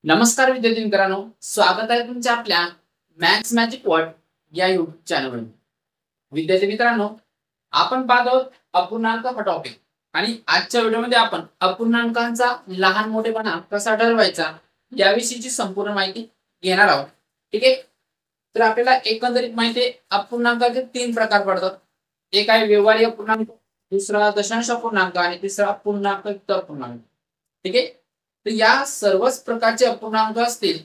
नमस्कार विद्यार्थी मित्रांनो, स्वागत आहे तुमच्या आपल्या मॅथ्स मॅजिक वर्ल्ड या युट्यूब चॅनलवर. विद्यार्थी मित्रांनो, आपण पाहत आहोत अपूर्णांक हा टॉपिक आणि आजच्या व्हिडिओमध्ये आपण अपूर्णांकांचा लहान मोठेपणा कसा ठरवायचा याविषयीची संपूर्ण माहिती घेणार आहोत. ठीक आहे. तर आपल्याला एकंदरीत माहिती आहे अपूर्णांकाचे 3 प्रकार पडतात. एक आहे व्यवहारी अपूर्णांक, दुसरा दशांश अपूर्णांक आणि तिसरा पूर्णांक अपूर्णांक. ठीक आहे. तर या सर्वच प्रकारचे अपूर्णांक असतील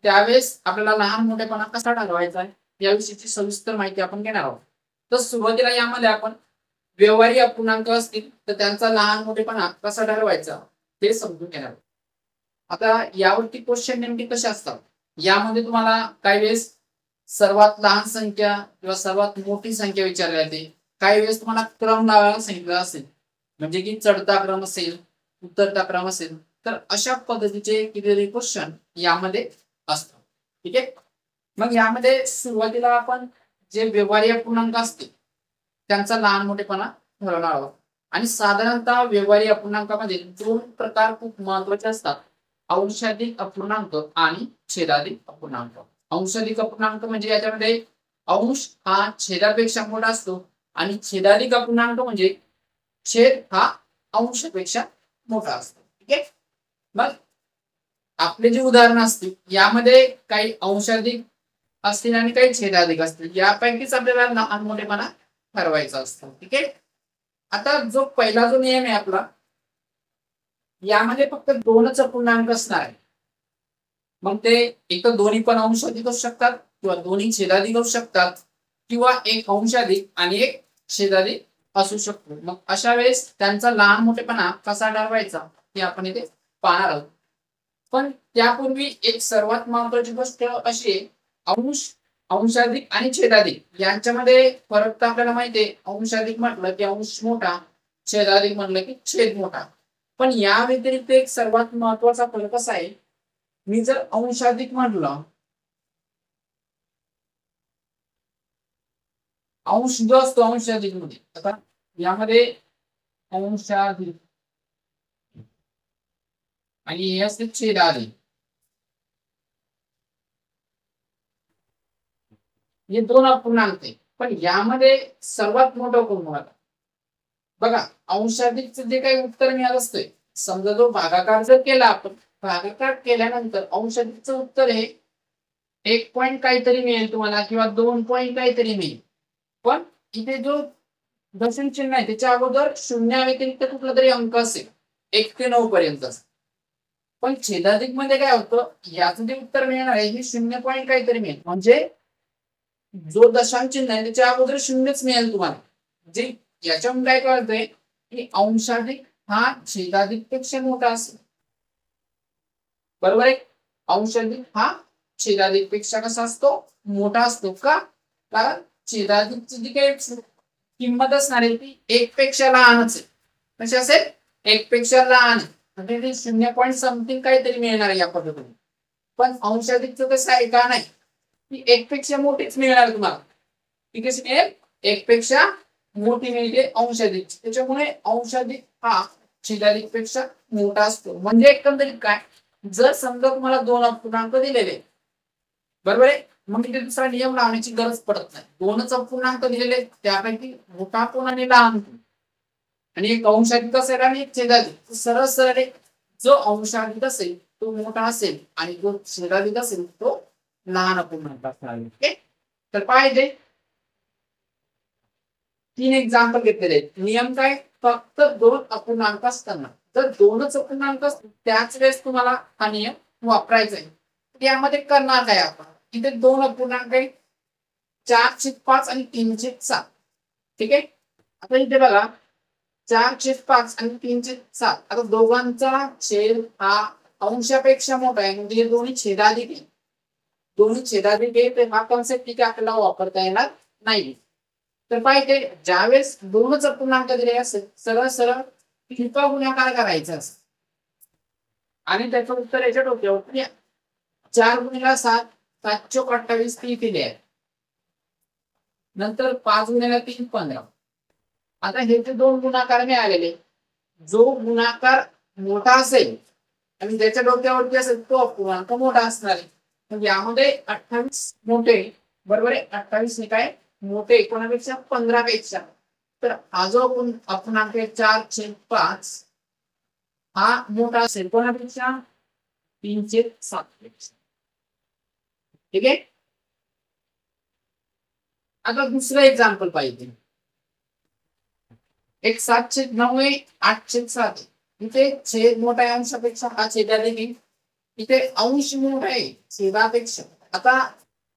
त्यावेळेस आपल्याला लहान मोठेपणा कसा ठरवायचा आहे याविषयीची सविस्तर माहिती आपण घेणार आहोत. तर सुरुवातीला यामध्ये आपण व्यवहारी अपूर्णांक असतील तर त्यांचा लहान मोठेपणा कसा ठरवायचा ते समजून घेणार आहोत. आता यावरती क्वेश्चन नेमके कसे असतात यामध्ये तुम्हाला काही वेळेस सर्वात लहान संख्या किंवा सर्वात मोठी संख्या विचारली जाते. काही वेळेस तुम्हाला क्रम लावायला सांगितलं असेल, म्हणजे की चढता क्रम असेल, उतरता क्रम असेल, तर अशा पद्धतीचे कितीतरी क्वेश्चन यामध्ये असतात. ठीक आहे. मग यामध्ये सुरुवातीला आपण जे व्यवहारी अपूर्णांक असतील त्यांचा लहान मोठेपणा ठरवणार आहोत. आणि साधारणतः व्यवहारी अपूर्णांकामध्ये 2 प्रकार खूप महत्वाचे असतात: अंशाधिक अपूर्णांक आणि छेदाधिक अपूर्णांक. अंशाधिक अपूर्णांक म्हणजे याच्यामध्ये अंश हा छेदापेक्षा मोठा असतो आणि छेदाधिक अपूर्णांक म्हणजे छेद हा अंशापेक्षा मोठा असतो. ठीक आहे. मग आपले जे उदाहरण असतील यामध्ये काही अंशाधिक असतील आणि काही छेदाधिक असतील, यापैकीच आपल्याला लहान मोठेपणा ठरवायचा असतो. ठीक आहे. आता जो पहिला जो नियम आहे आपला, यामध्ये फक्त 2च अपूर्णांक असणार आहे. मग ते एक दोन्ही पण अंशाधिक असू शकतात किंवा दोन्ही छेदाधिक असू शकतात किंवा एक अंशाधिक आणि एक छेदाधिक असू शकतो. मग अशा वेळेस त्यांचा लहान मोठेपणा कसा ठरवायचा हे आपण इथे पाहणार आहोत. पण त्यापूर्वी एक सर्वात महत्वाची गोष्ट अशी आहे, अंश, अंशाधिक आणि छेदाधिक यांच्यामध्ये फरक तर आपल्याला माहिती आहे. अंशाधिक म्हटलं की अंश मोठा, छेदाधिक म्हटलं की छेद मोठा. पण या व्यतिरिक्त एक सर्वात महत्वाचा फरक असा आहे, मी जर अंशाधिक म्हटलं, अंश जो असतो अंशाधिक मध्ये, आता यामध्ये अंशाधिक आणि हे असते छेदाधिक, हे 2 अपूर्णांक आहे. पण यामध्ये सर्वात मोठं कोण होणार बघा, अंशाधिकचं जे काही उत्तर मिळालं असतंय, समजा जो भागाकार जर केला आपण, भागाकार केल्यानंतर अंशाधिकचं उत्तर हे 1 पॉईंट काहीतरी मिळेल तुम्हाला किंवा 2 पॉईंट काहीतरी मिळेल. पण इथे जो दशम चिन्ह आहे त्याच्या अगोदर शून्या व्यतिरिक्त कुठला तरी अंक असेल 1 ते 9 पर्यंत. पण छेदाधिक मध्ये काय होतं, याचं जे उत्तर मिळणार आहे हे 0 पॉईंट काहीतरी मिळेल, म्हणजे जो दशांश चिन्ह आहे त्याच्या अगोदर शून्यच मिळेल तुम्हाला. जे याच्यावरून काय कळतंय की अंशाधिक हा छेदाधिक पेक्षा मोठा असेल. बरोबर आहे. अंशाधिक हा छेदाधिक पेक्षा कसा असतो, मोठा असतो. का? कारण छेदाधिकची जी काही किंमत असणार आहे ती 1 पेक्षा लहानच आहे. कशी असेल? 1 पेक्षा लहान, म्हणजे ते 0 पॉईंट समथिंग काहीतरी मिळणार आहे या पद्धतीने. पण अंशाधिकचं कसं आहे का, नाही, ती 1 पेक्षा मोठीच मिळणार तुम्हाला. ती कशी मिळेल? 1 पेक्षा मोठी मिळते अंशाधिक. त्याच्यामुळे अंशाधिक हा छेदाधिक पेक्षा मोठा असतो. म्हणजे एकंदरीत काय, जर समजा तुम्हाला 2 अपूर्णांक दिलेले, बरोबर आहे, मग तिथे दुसरा नियम लावण्याची गरज पडत नाही. 2च अपूर्णांक दिलेले, त्यापैकी मोठा कोण आणि लहान कोण, आणि एक अंशाधिक असेल आणि एक छेदाधिक, सरळ सरळ जो अंशाधिक असेल तो मोठा असेल आणि जो छेदाधिक असेल तो लहान अपूर्णांक असणार. ओके. तर पाहिजे 3 एक्झाम्पल घेतलेले आहेत. नियम काय, फक्त 2 अपूर्णांक असताना, जर 2च अपूर्णांक असतील त्याच वेळेस तुम्हाला हा नियम वापरायचा आहे. यामध्ये करणार काय आपण, इथे 2 अपूर्णांक आहे, 4/5 आणि 3/7. ठीक आहे. आता इथे बघा 4/5 आणि 3/7, आता दोघांचा छेद हा अंशापेक्षा मोठा आहे, म्हणजे हे दोन्ही छेदाधिक आहे. दोन्ही छेदाधिक आहे, तर हा कॉन्सेप्ट इथे आपल्याला वापरता येणार नाही. तर पाहिजे ज्यावेळेस 2च अपूर्णांक दिले असेल, सरळ सरळ किंवा गुणाकार करायचा असेल आणि त्याचं उत्तर याच्या डोक्यावर 4 गुणिले 7, 7 चोक 28, 3 दिले आहे. नंतर 5 गुणिले 3, 15. आता हे जे 2 गुणाकार मिळालेले, जो गुणाकार मोठा असेल आणि ज्याच्या डोक्यावरती असेल तो अपूर्णांक मोठा असणार आहे. मग यामध्ये 28 मोठे, बरोबर आहे. 28 हे काय मोठे कोणापेक्षा 15 पेक्षा. तर हा जो अपूर्णांक आहे 4/5 हा मोठा असेल कोणापेक्षा 3/7 पेक्षा. ठीक आहे. आता दुसरं एक्झाम्पल पाहिजे. एक 7/9 आहे 8/7. इथे छेद मोठा आहे अंशापेक्षा, हा छेदाधिक. इथे अंश मोठा आहे छेदापेक्षा. आता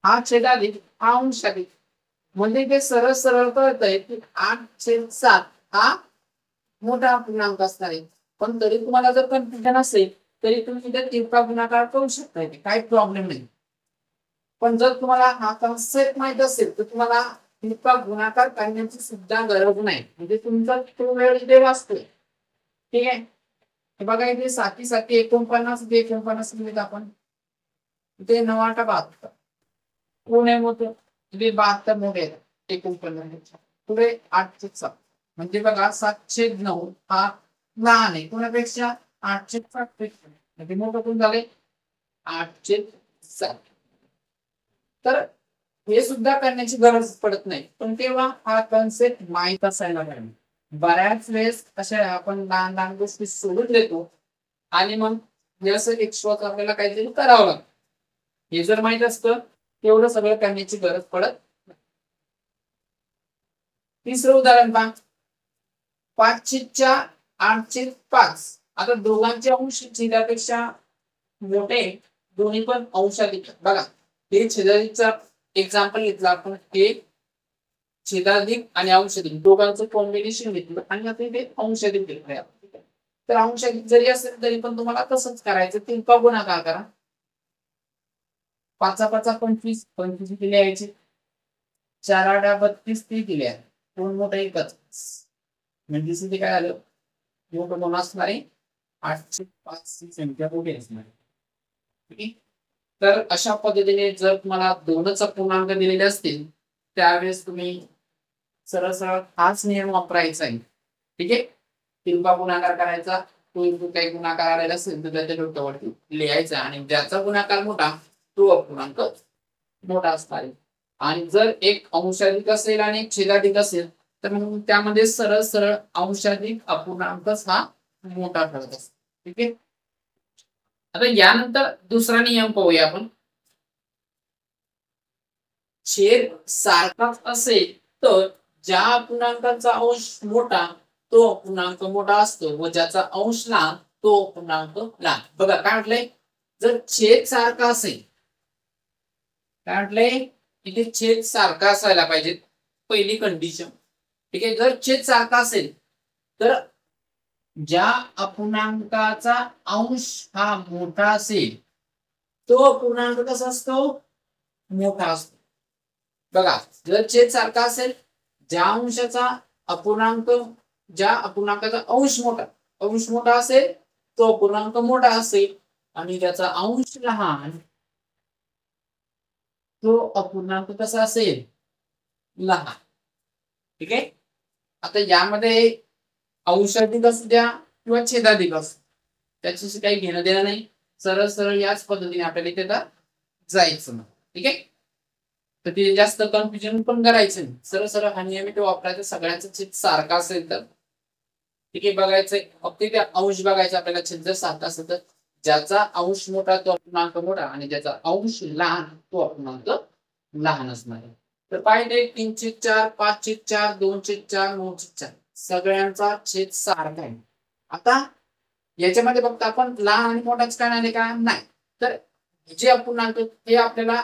हा छेदाधिक हा अंशाधिक, म्हणजे ते सरळ सरळ कळतंय की 8/7 हा मोठा पूर्णांक असणार आहे. पण तरी तुम्हाला जर कन्फ्युजन असेल तरी तुम्ही इथे तिरका गुणाकार करू शकता, काही प्रॉब्लेम नाही. पण जर तुम्हाला हा कन्सेप्ट माहित असेल तर तुम्हाला तिरका गुणाकार करण्याची सुद्धा गरज नाही, म्हणजे तुमचा तो वेळ इथे वाचतोय. ठीक आहे. हे बघा इथे 7 49 इथे 49 लिहित आपण, इथे 9/8 कोण आहे मोठं, इथे 72 मोठे आहेत 49 पुढे 8/7. म्हणजे बघा 7/9 हा लहान आहे कोणापेक्षा 8/7 पेक्षा, म्हणजे मोठं कोण झाले 8/7. तर हे सुद्धा करण्याची गरज पडत नाही, पण तेव्हा हा कन्सेप्ट माहीत असायला पाहिजे. बऱ्याच वेळेस अशा आपण लहान लहान गोष्टी सोडून देतो आणि मग हे असं एक्स्ट्रा आपल्याला काहीतरी करावं लागतं. हे जर माहित असतं तेवढं सगळं करण्याची गरज पडत नाही. तिसरं उदाहरण पहा. 5/4 8/5. आता दोघांचे अंश छेदापेक्षा मोठे, दोन्ही पण अंशाधिक. बघा हे छेदाधिकचा एक्झाम्पल घेतला आपण, हे छेदाधिक आणि अंशाधिक दोघांचं कॉम्बिनेशन घेतलं आणि आता इथे अंशाधिक घेतलंय. तर अंशाधिक जरी असेल तरी पण तुम्हाला तसंच करायचं, तिरका गुणाकार करा. 5/5 25 25 इथे लिहायचे, 4/8 32 ती दिले आहे, दोन मोठा एकच, म्हणजे इथे काय आलं मोठं कोण असणार आहे 8/5 ही संख्या मोठी असणार आहे. तर अशा पद्धतीने जर तुम्हाला दोनच अपूर्णांक दिलेले असतील त्यावेळेस तुम्ही सरळ सरळ हाच नियम वापरायचा आहे. ठीक आहे. तिरका गुणाकार करायचा, तो काही गुणाकार आलेला असेल तर त्याच्या डोक्यावरती लिहायचा आणि ज्याचा गुणाकार मोठा तो अपूर्णांक मोठा असणार आहे. आणि जर एक अंशाधिक असेल आणि एक छेदाधिक असेल तर मग त्यामध्ये सरळ सरळ अंशाधिक अपूर्णांकच हा मोठा ठरत असतो. ठीक आहे. आता यानंतर दुसरा नियम पाहूया आपण. छेद सारखाच असेल तर ज्या अपूर्णांकाचा अंश मोठा तो अपूर्णांक मोठा असतो व ज्याचा अंश लहान तो अपूर्णांक लहान. बघा काय म्हटलंय, जर छेद सारखा असेल, काय म्हटलंय इथे छेद सारखा असायला पाहिजे पहिली कंडिशन. ठीक आहे. जर छेद सारखा असेल तर ज्या अपूर्णांकाचा अंश हा मोठा असेल तो अपूर्णांक कसा असतो मोठा असतो. बघा जर छेद सारखा असेल, ज्या अंशाचा अपूर्णांक ज्या अपूर्णांकाचा अंश मोठा असेल तो अपूर्णांक मोठा असेल आणि ज्याचा अंश लहान तो अपूर्णांक कसा असेल लहान. ठीक आहे. आता यामध्ये अंशाधिक असू द्या किंवा छेदाधिक असू त्याच्याशी काही घेणं देणं नाही, सरळ सरळ याच पद्धतीने आपल्याला इथे जायचं. ठीक आहे. तर ते जास्त कन्फ्युजन पण करायचं नाही, सरळ सरळ हा नियम इथे वापरायचा. सगळ्यांचा छेद सारखा असेल तर ठीक आहे बघायचंय, फक्त इथे अंश बघायचा आपल्याला. छेद जर सारखा असेल तर ज्याचा अंश मोठा तो अपूर्णांक मोठा आणि ज्याचा अंश लहान तो अपूर्णांक लहान असणार आहे. तर पाहिजे 3/4 5/4 2/4 9/4 सगळ्यांचा छेद सारखा आहे. आता याच्यामध्ये फक्त आपण लहान आणि मोठाच करणार का नाही, तर जे अपूर्णांक हे आपल्याला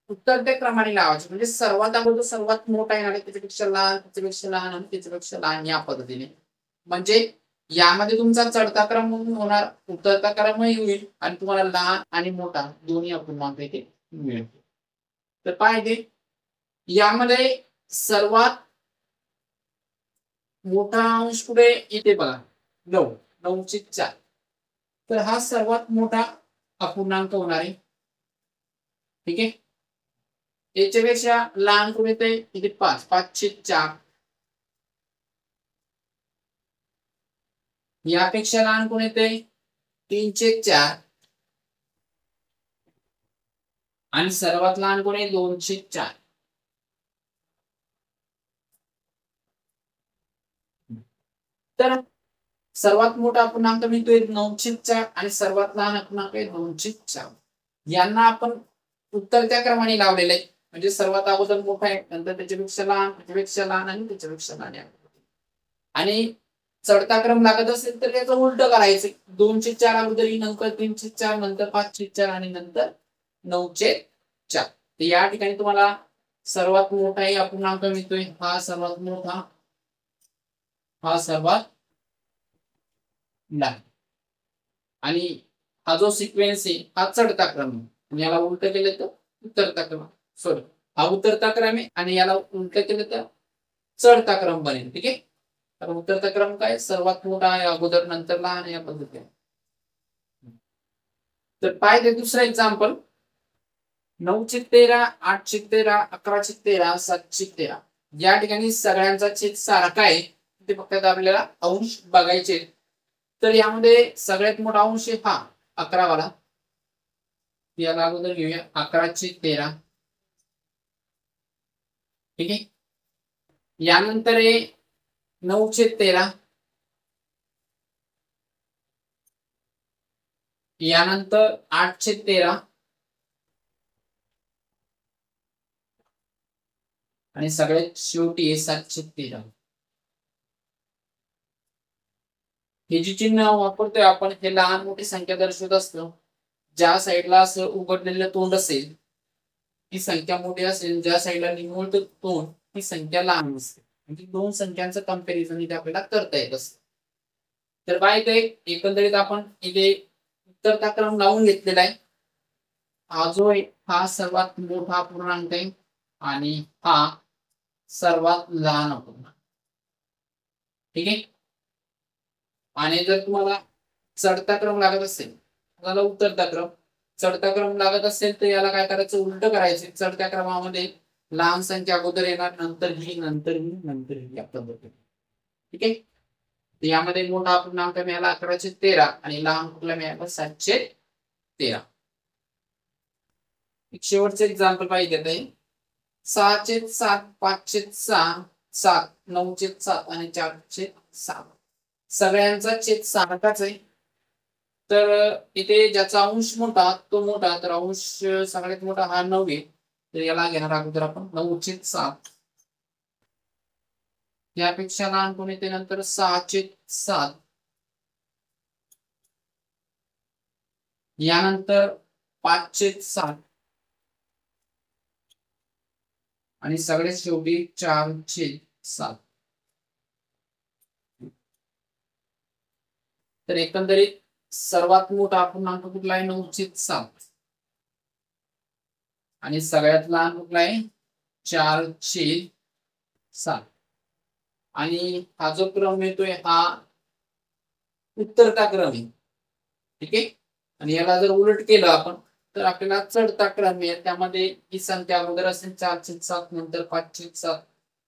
उत्तर त्या क्रमाने लावायचे, म्हणजे सर्वात अगोदर सर्वात मोठा येणार आहे त्याच्यापेक्षा लहान त्याच्यापेक्षा लहान आणि त्याच्यापेक्षा लहान या पद्धतीने. म्हणजे यामध्ये तुमचा चढता क्रम होणार, उतरता क्रमही होईल आणि तुम्हाला लहान आणि मोठा दोन्ही अपूर्णांक इथे मिळेल. तर पाहिजे यामध्ये सर्वात मोठा अंश कुठे इथे बघा 9/4. तर हा सर्वात मोठा अपूर्णांक होणार आहे. ठीक आहे. याच्यापेक्षा लहान कुठे येते इथे 5/4. यापेक्षा लहान कोण येते 3/4 आणि सर्वात लहान कोण आहे 2/4. तर सर्वात मोठा अपूर्णांक मिळतोय 9/4 आणि सर्वात लहान अपूर्णांक आहे 2/4. यांना आपण उत्तरत्या क्रमाने लावलेले आहे. म्हणजे सर्वात अगोदर मोठा आहे, नंतर त्याच्यापेक्षा लहान, त्याच्यापेक्षा लहान आणि त्याच्यापेक्षा लहान आहे. आणि चढता क्रम लागत असेल तर त्याचं उलट करायचं. 2/4 अगोदर, नंतर 3/4, नंतर 5/4 आणि नंतर 9/4. तर या ठिकाणी तुम्हाला सर्वात मोठा आहे अपूर्णांक मिळतोय, हा सर्वात मोठा, हा सर्वात लहान. आणि हा जो सिक्वेन्स आहे हा चढता क्रम आहे. याला उलट केलं तर उतरता क्रम, सॉरी, हा उतरता क्रम आहे आणि याला उलट केलं तर चढता क्रम बनेल. ठीक आहे. तर उतरता क्रम काय, सर्वात मोठा आहे अगोदर, नंतर लहान, या पद्धतीने. तर पाहिजे दुसरा एक्झाम्पल, 9/13, 8/13, 11/13, 7/13. या ठिकाणी सगळ्यांचा छेद सारखा आहे, ते फक्त आपल्याला अंश बघायचे. तर यामध्ये सगळ्यात मोठा अंश आहे हा 11 वाला, याला अगोदर घेऊया 11/13. ठीक आहे. यानंतर आहे 9/13, यानंतर 8/13 आणि सगळ्यात शेवटी 7/13. हे जी चिन्ह वापरतोय आपण, हे लहान मोठी संख्या दर्शवत असतो. ज्या साईडला असं उघडलेलं तोंड असेल ती संख्या मोठी असेल, ज्या साईडला निमुळत तोंड ती संख्या लहान असते. म्हणजे दोन संख्यांचं कंपॅरिझन इथे आपल्याला करता येत असतं. तर काय ते एकंदरीत आपण इथे उत्तरता क्रम लावून घेतलेला आहे. हा जो आहे हा सर्वात मोठा अपूर्णांक आहे आणि हा सर्वात लहान अपूर्णांक. ठीक आहे. आणि जर तुम्हाला चढता क्रम लागत असेल, तुम्हाला उतरता क्रम, चढता क्रम लागत असेल तर याला काय करायचं, उलट करायचं. चढत्या क्रमामध्ये लहान संख्या अगोदर येणार, नंतर ही, नंतर ही, नंतर ही, या पद्धतीने. ठीक आहे. तर यामध्ये मोठा अपूर्णांक मिळाला 11/13 आणि लहान कुठला मिळाला 7/13. एक शेवटचं एक्झाम्पल पाहिजे आहे, 6/7, 5/6, 7, 9/7 आणि 4/7. सगळ्यांचा छेद सारखाच आहे. तर इथे ज्याचा अंश मोठा तो मोठा, तर अंश सगळ्यात मोठा हा 9 आहे. तर याला घेणार अगोदर आपण 9/7. यापेक्षा लहान कोण येते नंतर 6/7, यानंतर 5/7 आणि सगळ्यात शेवटी 4/7. तर एकंदरीत सर्वात मोठा अपूर्णांक कुठला आहे, 9/7 आणि सगळ्यात लहान कुठला आहे 4/7. आणि हा जो क्रम येतोय हा उत्तरता क्रम आहे. ठीक आहे. आणि याला जर उलट केलं आपण तर आपल्याला चढता क्रम आहे. त्यामध्ये ही संख्या अगोदर असेल 4/7, नंतर 5/7,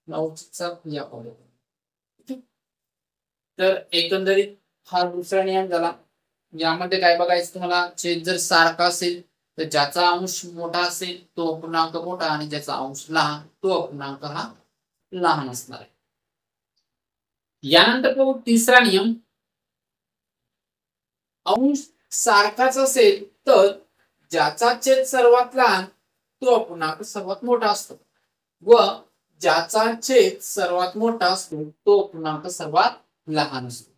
9/7 या पद्धतीने. तर एकंदरीत हा दुसरा नियम झाला. यामध्ये काय बघायचं तुम्हाला, छेद जर सारखा असेल तर ज्याचा अंश मोठा असेल तो अपूर्णांक मोठा आणि ज्याचा अंश लहान तो अपूर्णांक हा लहान असणार आहे. यानंतर पाहू तिसरा नियम, अंश सारखाच असेल तर ज्याचा छेद सर्वात लहान तो अपूर्णांक सर्वात मोठा असतो व ज्याचा छेद सर्वात मोठा असतो तो अपूर्णांक सर्वात लहान असतो.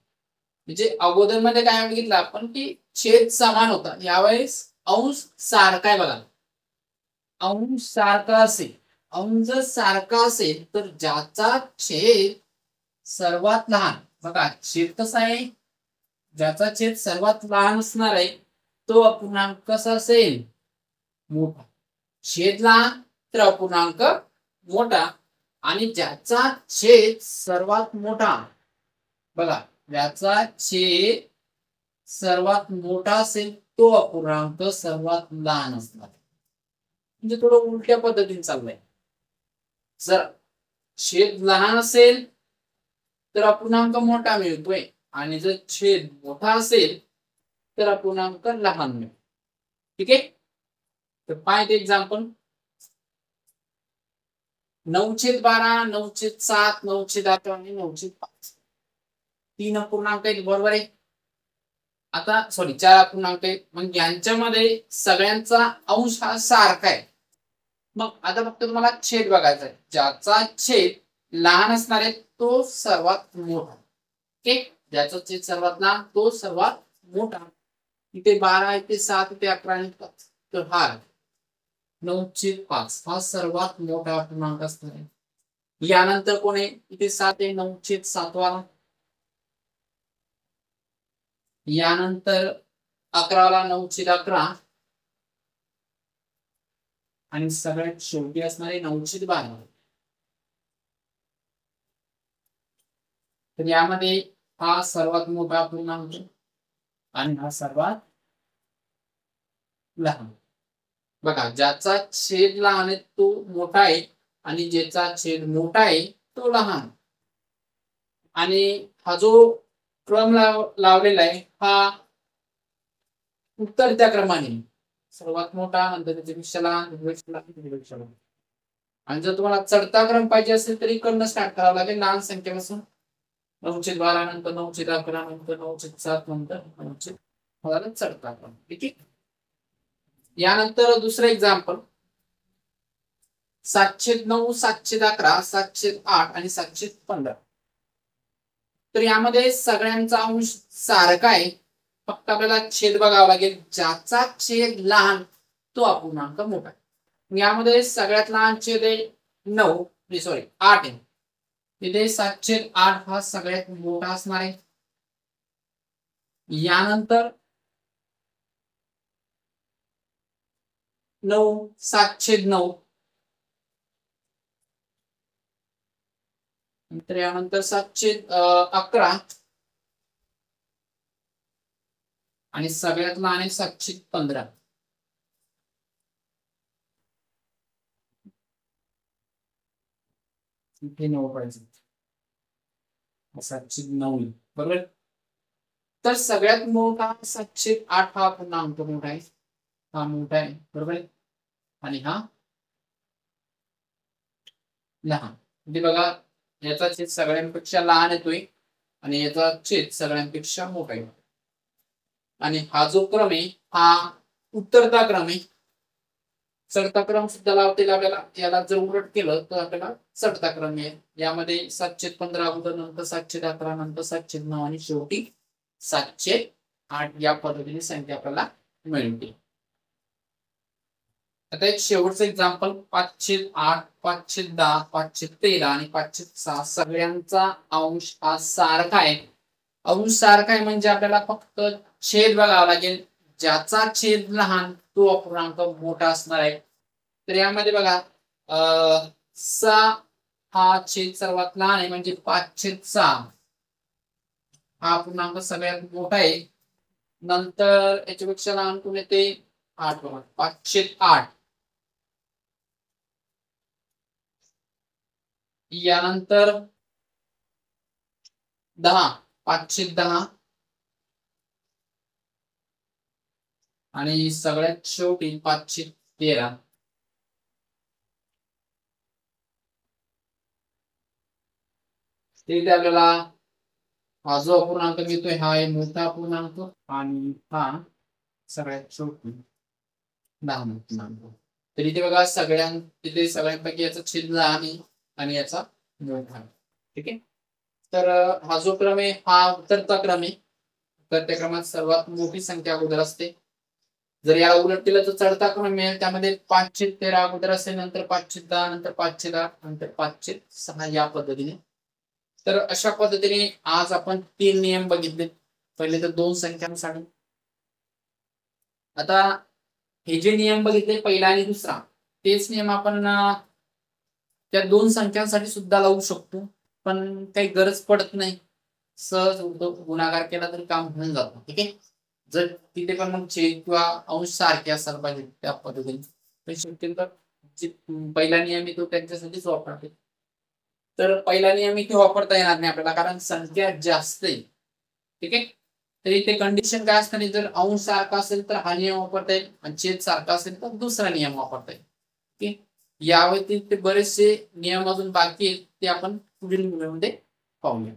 म्हणजे अगोदर मध्ये काय बघितलं आपण की छेद समान होता, यावेळेस अंश सारखा आहे. बघा, अंश सारखा असेल, अंश जर सारखा असेल तर ज्याचा छेद सर्वात लहान, बघा छेद कसा आहे, ज्याचा छेद सर्वात लहान असणार आहे तो अपूर्णांक कसा असेल, मोठा. छेद लहान तर अपूर्णांक मोठा. आणि ज्याचा छेद सर्वात मोठा, बघा ज्याचा छेद सर्वात मोठा असेल तो अपूर्णांक सर्वात लहान असणार. म्हणजे थोडं उलट्या पद्धतीने चाललंय. जर छेद लहान असेल तर अपूर्णांक मोठा मिळतोय आणि जर छेद मोठा असेल उत्तर अपूर्णांक लहान मिळेल. ठीक आहे. तर पाय एक्झाम्पल 9/12, 9/7, 9/11 आणि 9/5 तीन अपूर्णांक आहेत. बरोबर आहे. आता सॉरी 4 अपूर्णांक आहेत. मग यांच्यामध्ये सगळ्यांचा अंश हा सारखा आहे. मग आता फक्त तुम्हाला छेद बघायचा आहे. ज्याचा छेद लहान असणार आहे तो सर्वात मोठा. ओके. ज्याचा छेद सर्वात लहान तो सर्वात मोठा. इथे 12, इथे 7, इथे 11 आणि 5. तर हा 9/5 हा सर्वात मोठा अपूर्णांक असणार आहे. यानंतर कोण आहे? इथे 7 आहे. 9/7 यानंतर 11ला 9/11 आणि सगळ्यात शेवटी असणारे 9/12. तर यामध्ये हा सर्वात मोठा अपूर्णांक आणि हा सर्वात लहान. बघा ज्याचा छेद लहान आहे तो मोठा आहे आणि ज्याचा छेद मोठा आहे तो लहान. आणि हा जो क्रम लावलेला आहे हा उत्तर त्या क्रमाने सर्वात मोठा नंतर त्याच्यापेक्षा लहान त्याच्यापेक्षा लहान. आणि जर तुम्हाला चढता क्रम पाहिजे असेल तरी इकडनं स्टार्ट करावं लागेल लहान संख्येपासून. 9/12 नंतर 9/11 नंतर 9/7 नंतर 9/12 चढता क्रम. ठीक आहे. यानंतर दुसरं एक्झाम्पल 7/9, 7/11, 7/8 आणि 7/15. तर यामध्ये सगळ्यांचा अंश सारखा आहे. फक्त आपल्याला छेद बघावा लागेल. ज्याचा छेद लहान तो अपूर्णांक मोठा. यामध्ये सगळ्यात लहान छेद आहे 9 सॉरी 8 आहे. तिथे 7/8 हा सगळ्यात मोठा असणार आहे. यानंतर 9 7/9 नंतर यानंतर 7/11 आणि सगळ्यात लहान आहे 7/15. इथे 9 पाहिजे 7/9 बरोबर. तर सगळ्यात मोठा 7/8 हा पूर्णांक मोठा आहे. हा मोठा आहे बरोबर आहे. आणि हा लहान. म्हणजे बघा याचा छेद सगळ्यांपेक्षा लहान येतोय आणि याचा छेद सगळ्यांपेक्षा मोठा आहे. आणि हा जो क्रम आहे हा उत्तरता क्रम आहे. चढता क्रम सुद्धा लावता येईल आपल्याला. याला जर उलट केलं तर आपल्याला चढता क्रम येईल. यामध्ये 7/15 अगोदर नंतर 7/11 नंतर 7/9 आणि शेवटी 7/8 या पद्धतीने संख्या आपल्याला मिळते. आता एक शेवटचं एक्झाम्पल 5/8, 5/10, 5/13 आणि 5/6 सगळ्यांचा अंश हा सारखा आहे. अंश सारखा आहे म्हणजे आपल्याला फक्त छेद बघावा लागेल. ज्याचा छेद लहान तो अपूर्णांक मोठा असणार आहे. तर यामध्ये बघा 6 हा छेद सर्वात लहान आहे म्हणजे 5/6 हा अपूर्णांक सगळ्यात मोठा आहे. नंतर याच्यापेक्षा लहान कोण येते 8 बघा 5/8 यानंतर 10 5/10 आणि सगळ्यात शेवटी 5/13. तिथे आपल्याला हा जो अपूर्णांक मिळतोय हा आहे मोठा अपूर्णांक आणि हा सगळ्यात शेवटी लहान अपूर्णांक. तर इथे बघा तिथे सगळ्यांपैकी याचा छेद लहान आहे आणि याचा मोठा. ठीक आहे. तर हा जो क्रम आहे हा उतरता क्रम आहे. तर त्या क्रमात सर्वात मोठी संख्या अगोदर असते. जर याला उलट केलं तर चढता क्रम मिळेल. त्यामध्ये 5/13 अगोदर असेल नंतर 5/10 नंतर 5/8 नंतर 5/6 या पद्धतीने. तर अशा पद्धतीने आज आपण 3 नियम बघितले. पहिले तर 2 संख्यांसाठी. आता हे जे नियम बघितले पहिला आणि दुसरा तेच नियम आपण त्या 2 संख्यांसाठी सुद्धा लावू शकतो. पण काही गरज पडत नाही. सहज गुणाकार केला तरी काम होऊन जातं. ठीक आहे. जर तिथे पण मग छेद किंवा अंश सारखे असायला पाहिजे त्या पद्धतीने शक्यतो पहिला नियम येतो त्यांच्यासाठीच वापरते. तर पहिला नियम इथे वापरता येणार नाही आपल्याला कारण संख्या जास्त आहे. ठीक आहे. तर इथे कंडिशन काय असताना जर अंश सारखा असेल तर हा नियम वापरता येईल आणि छेद सारखा असेल तर दुसरा नियम वापरता येईल. ओके, या व्यतिरिक्त बरेचसे नियम अजून बाकी आहेत ते आपण पुढील व्हिडिओमध्ये पाहूया.